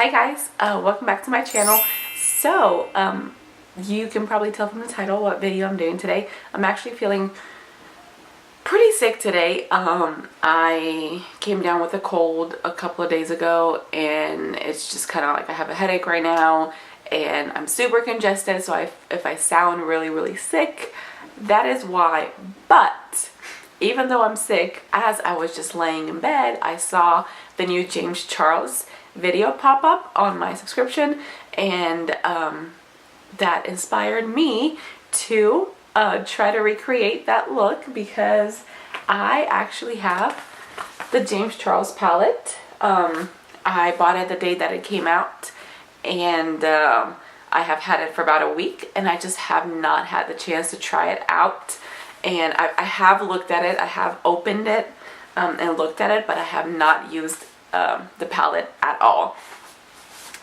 Hi guys, welcome back to my channel. So you can probably tell from the title what video I'm doing today. I'm actually feeling pretty sick today. I came down with a cold a couple of days ago, and it's just kind of like I have a headache right now and I'm super congested, so if I sound really sick, that is why. But even though I'm sick, as I was just laying in bed, I saw the new James Charles video pop up on my subscription, and that inspired me to try to recreate that look, because I actually have the James Charles palette. I bought it the day that it came out, and I have had it for about a week, and I just have not had the chance to try it out. And I have looked at it, I have opened it and looked at it, but I have not used the palette at all.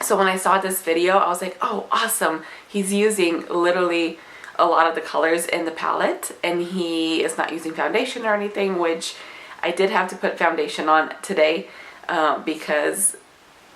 So when I saw this video, I was like, oh awesome, he's using literally a lot of the colors in the palette, and he is not using foundation or anything, which I did have to put foundation on today because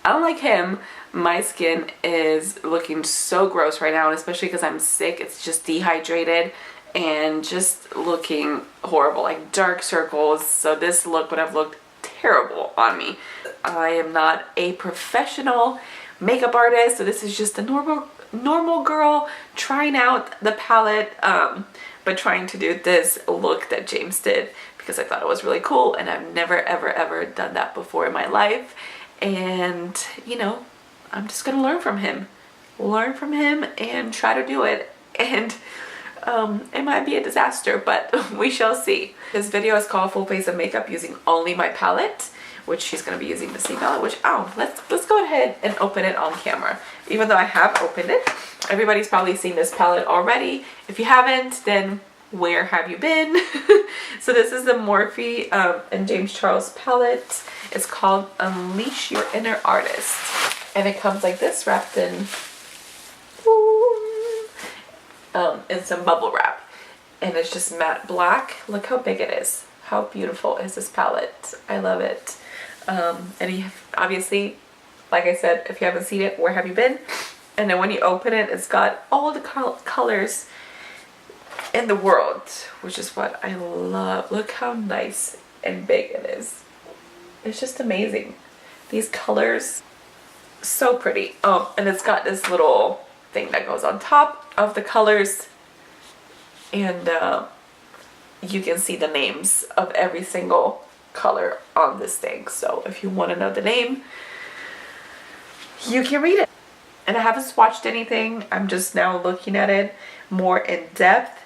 unlike him, my skin is looking so gross right now, and especially because I'm sick, it's just dehydrated and just looking horrible, like dark circles. So this look would have looked terrible on me. I am not a professional makeup artist, so this is just a normal girl trying out the palette, but trying to do this look that James did, because I thought it was really cool, and I've never ever done that before in my life. And you know, I'm just gonna learn from him and try to do it. And it might be a disaster, but we shall see. This video is called Full Face of Makeup using only my palette, which she's going to be using the same palette, which, oh, let's go ahead and open it on camera. Even though I have opened it, everybody's probably seen this palette already. If you haven't, then where have you been? So this is the Morphe and James Charles palette. It's called Unleash Your Inner Artist, and it comes like this, wrapped in some bubble wrap, and it's just matte black. Look how big it is. How beautiful is this palette? I love it. And you have, obviously, like I said, if you haven't seen it, where have you been? And then when you open it, it's got all the colors in the world, which is what I love. Look how nice and big it is. It's just amazing. These colors, so pretty. Oh, and it's got this little thing that goes on top of the colors, and you can see the names of every single color on this thing. So if you want to know the name, you can read it. And I haven't swatched anything, I'm just now looking at it more in depth,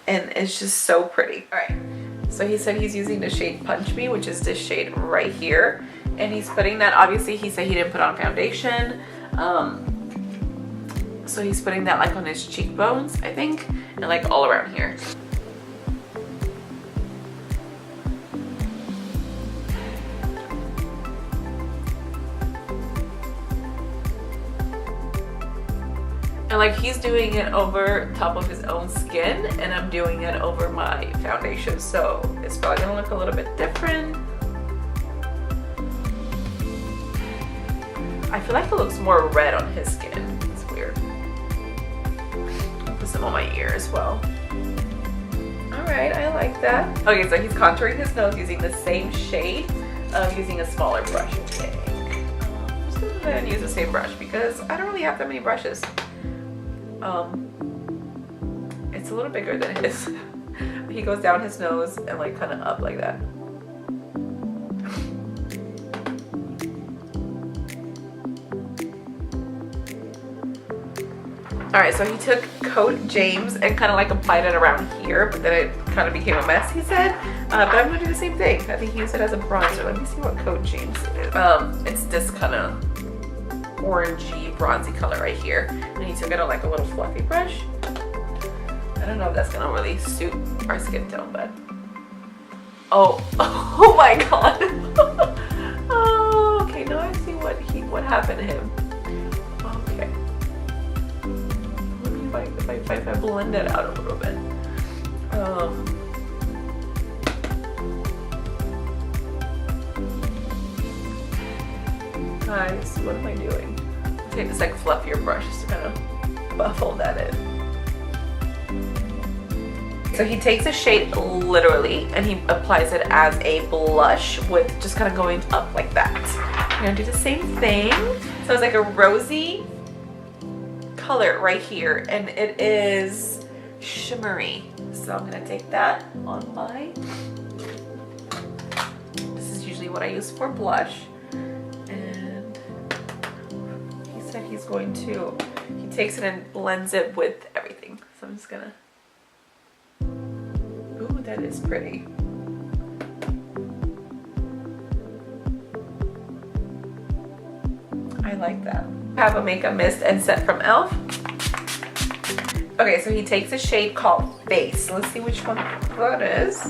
and it's just so pretty. All right, so he said he's using the shade Punch Me, which is this shade right here, and he's putting that, obviously he said he didn't put on foundation, so he's putting that like on his cheekbones, I think, and like all around here. And like he's doing it over top of his own skin, and I'm doing it over my foundation, so it's probably gonna look a little bit different. I feel like it looks more red on his skin. It's weird. I'll put some on my ear as well. Alright, I like that. Okay, so he's contouring his nose using the same shade, using a smaller brush, I think. I'm just gonna go ahead and use the same brush because I don't really have that many brushes. It's a little bigger than his. He goes down his nose and like kind of up like that. Alright, so he took Coat James and kind of like applied it around here, but then it kind of became a mess, he said. But I'm going to do the same thing. I think he used it as a bronzer. Let me see what Coat James is. It's this kind of orangey, bronzy color right here. And he took it on like a little fluffy brush. I don't know if that's going to really suit our skin tone, but... Oh my god. Oh, okay, now I see what happened to him. Okay. If I blend it out a little bit. Guys, what am I doing? I'll take this like fluffier brush just to kind of buffle that in. So he takes a shade literally and he applies it as a blush with just kind of going up like that. I'm gonna do the same thing. So it's like a rosy color right here and it is shimmery. So I'm gonna take that on my, this is usually what I use for blush. And he said he's going to, he takes it and blends it with everything. So I'm just gonna, ooh, that is pretty. I like that. I have a makeup mist and set from e.l.f. Okay, so he takes a shade called Face. Let's see which one that is.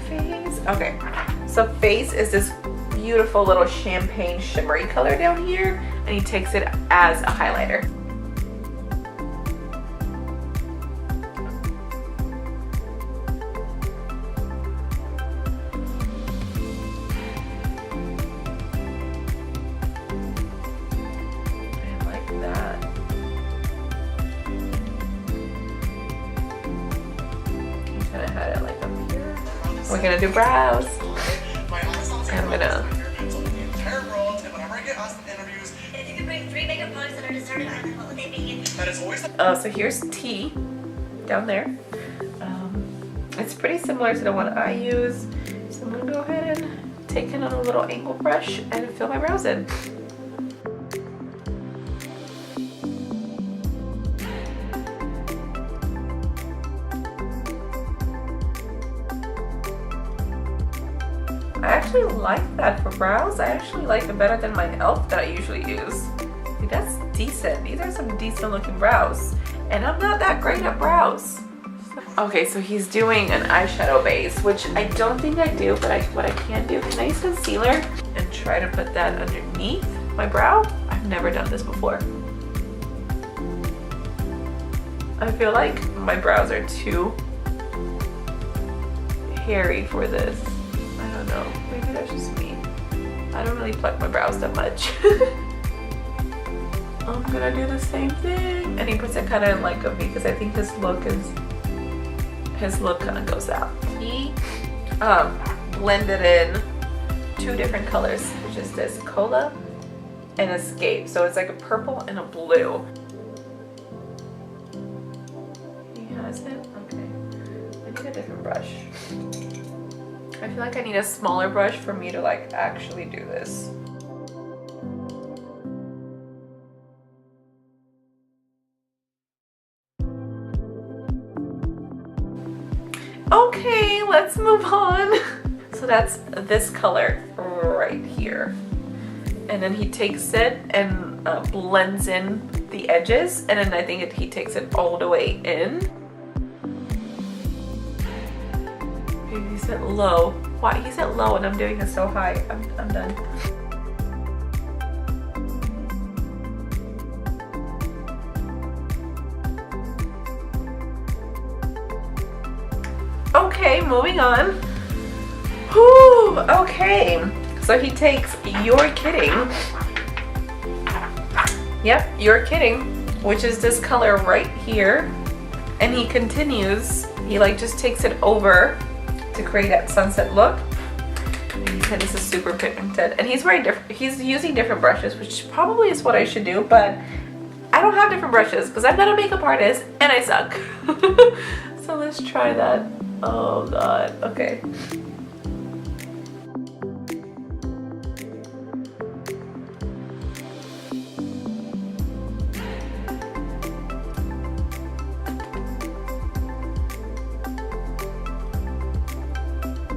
Face. Okay, so Face is this beautiful little champagne shimmery color down here, and he takes it as a highlighter. Had it like up here. We're gonna do brows. I'm gonna. So here's T down there. It's pretty similar to the one I use. So I'm gonna go ahead and take in on a little angle brush and fill my brows in. I actually like that for brows. I actually like it better than my e.l.f. that I usually use. Like, that's decent. These are some decent looking brows. And I'm not that great at brows. Okay, so he's doing an eyeshadow base, which I don't think I do, but what I can do, can I use concealer and try to put that underneath my brow? I've never done this before. I feel like my brows are too hairy for this. I don't know, maybe that's just me. I don't really pluck my brows that much. I'm gonna do the same thing. And he puts it kind of like a V because I think his look kind of goes out. He blended in two different colors, which is this Cola and Escape. So it's like a purple and a blue. He has it? Okay. I need a different brush. I feel like I need a smaller brush for me to like actually do this. Okay, let's move on. So that's this color right here. And then he takes it and blends in the edges. And then I think he takes it all the way in. He said low. Why? He said low and I'm doing it so high. I'm done. Okay, moving on. Whew, okay. So he takes You're Kidding. Yep, You're Kidding, which is this color right here. And he continues, he like just takes it over to create that sunset look. And he said this is super pigmented. And he's using different brushes, which probably is what I should do, but I don't have different brushes because I'm not a makeup artist and I suck. So let's try that. Oh god, okay.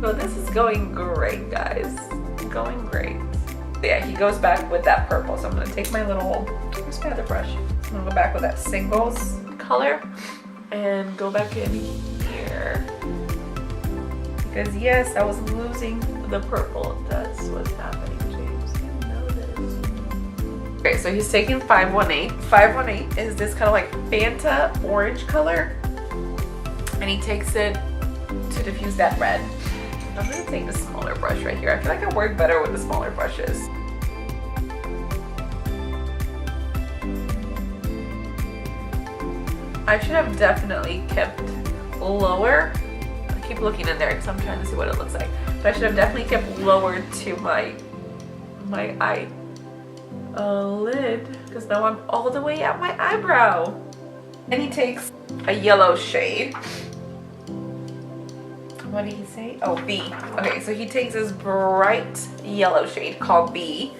So this is going great, guys. Going great. Yeah, he goes back with that purple. So I'm gonna take my little, where's my other brush? I'm gonna go back with that singles color and go back in here. Because yes, I was losing the purple. That's what's happening, James. You know this. Okay, so he's taking 518. 518 is this kind of like Fanta orange color. And he takes it to diffuse that red. I'm gonna take the smaller brush right here. I feel like I work better with the smaller brushes. I should have definitely kept lower. I keep looking in there because I'm trying to see what it looks like. But I should have definitely kept lower to my eye lid, because now I'm all the way at my eyebrow. And he takes a yellow shade. What did he say? Oh, B. Okay, so he takes this bright yellow shade called B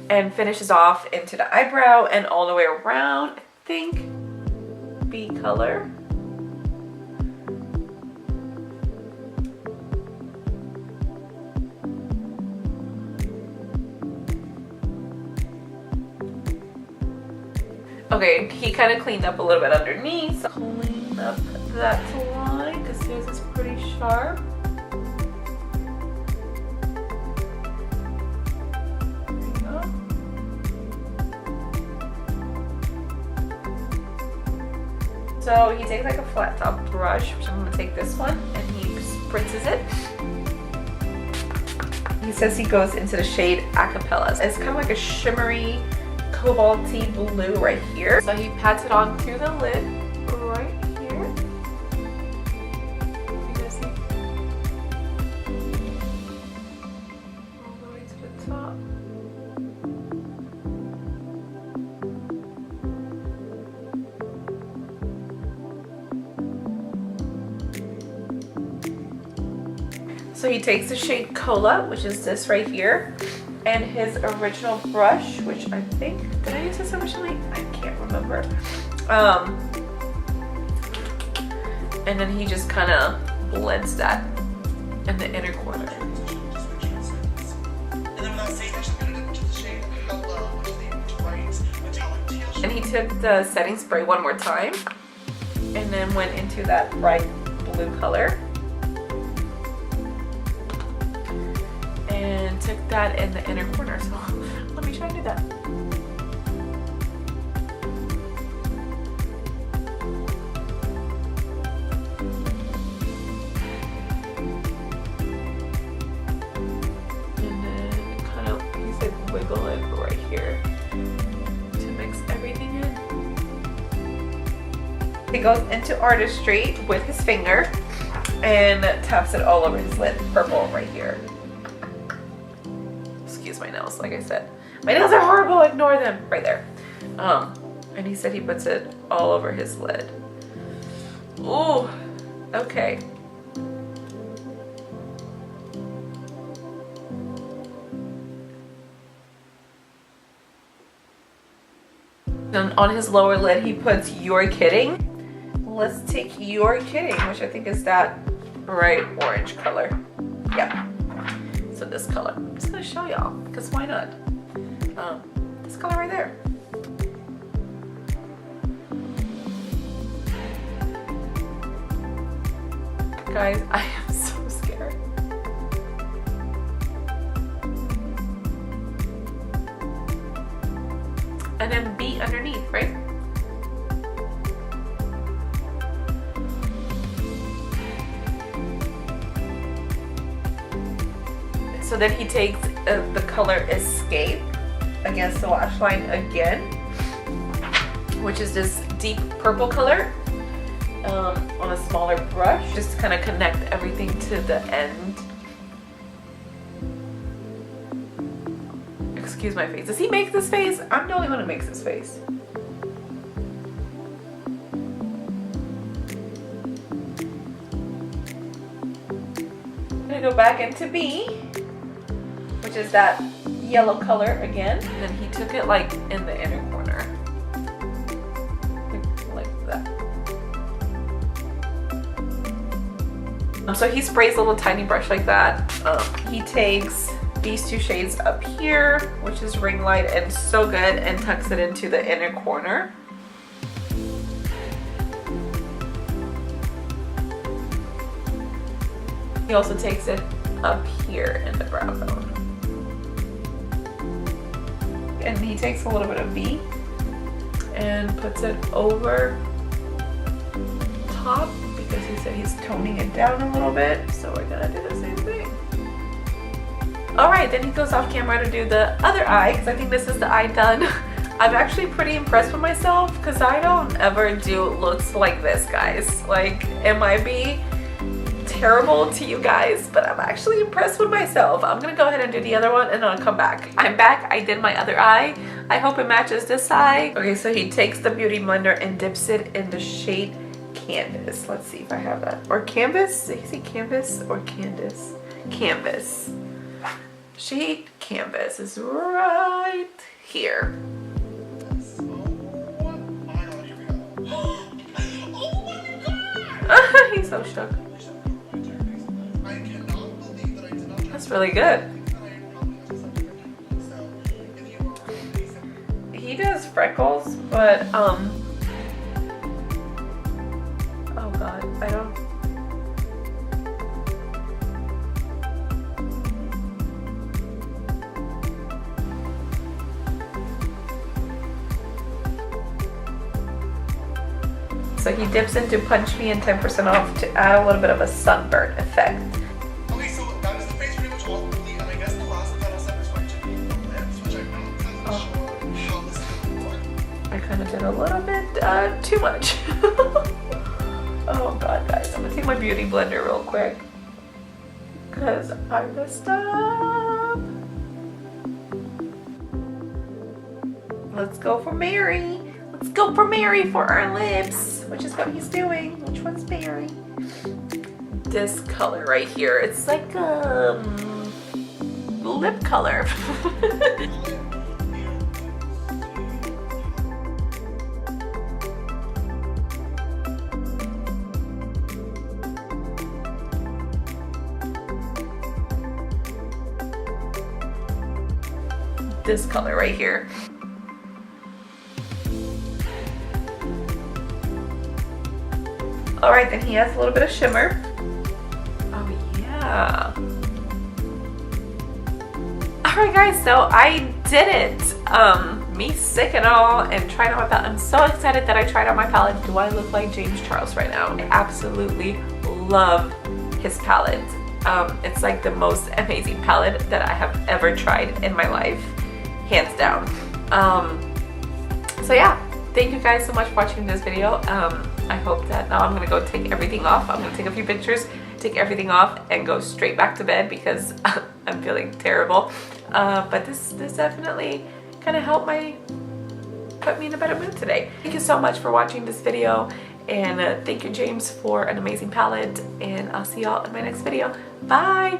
and finishes off into the eyebrow and all the way around. I think B color. Okay, he kind of cleaned up a little bit underneath. So clean up that line because his is pretty sharp. There you go. So he takes like a flat top brush, which I'm gonna take this one, and he spritzes it. He says he goes into the shade Acapella. It's kind of like a shimmery cobalty blue right here. So he pats it on through the lid right here. You guys see? All the way to the top. So he takes the shade Cola, which is this right here, and his original brush, which I think, did I use this originally? I can't remember. And then he just kind of blends that in the inner corner. And he took the setting spray one more time and then went into that bright blue color. And took that in the inner corner. So let me try and do that. And then kind of, he said wiggle it right here to mix everything in. He goes into artistry with his finger and taps it all over his lid, purple right here. Excuse my nails, like I said. My nails are horrible, ignore them. Right there. And he said he puts it all over his lid. Ooh, okay. And on his lower lid, he puts You're Kidding. Let's take You're Kidding, which I think is that bright orange color. Yeah. So this color. I'm just gonna show y'all, because why not? This color right there. Guys, I am so scared. And then B underneath, right? So then he takes the color Escape against the lash line again, which is this deep purple color on a smaller brush, just to kind of connect everything to the end. Excuse my face. Does he make this face? I'm the only one who makes this face. I'm gonna go back into B, which is that yellow color again. And then he took it like in the inner corner. Like that. So he sprays a little tiny brush like that. He takes these two shades up here, which is Ring Light and So Good, and tucks it into the inner corner. He also takes it up here in the brow bone. And he takes a little bit of B and puts it over top, because he said he's toning it down a little bit. So we're gonna do the same thing. All right, then he goes off camera to do the other eye, because I think this is the eye done. I'm actually pretty impressed with myself because I don't ever do looks like this, guys. Like, it might be terrible to you guys, but I'm actually impressed with myself. I'm gonna go ahead and do the other one and then I'll come back. I'm back. I did my other eye. I hope it matches this eye. Okay, so he takes the beauty blender and dips it in the shade Canvas. Let's see if I have that. Or Canvas? Did he say Canvas or Canvas? Canvas. Shade Canvas is right here. He's so shook. That's really good. He does freckles, but oh god, I don't. So he dips into Punch Me and 10% off to add a little bit of a sunburn effect. Okay, so that is the face pretty much all complete, and I guess the last that I'll set is going to be the lips, which I'm not exactly sure how this is going to look. I kind of did a little bit too much. Oh god, guys, I'm gonna take my beauty blender real quick because I messed up. Let's go for Mary. Let's go for Mary for our lips, which is what he's doing. Which one's Mary? This color right here. It's like lip color. This color right here. Alright, then he has a little bit of shimmer. Oh yeah. Alright guys, so I did it. Me sick and all and trying out my palette. I'm so excited that I tried out my palette. Do I look like James Charles right now? I absolutely love his palette. It's like the most amazing palette that I have ever tried in my life. Hands down. So yeah, thank you guys so much for watching this video. I hope that now I'm gonna go take everything off. I'm gonna take a few pictures, take everything off, and go straight back to bed because I'm feeling terrible. But this definitely kind of helped put me in a better mood today. Thank you so much for watching this video, and thank you James for an amazing palette, and I'll see y'all in my next video. Bye!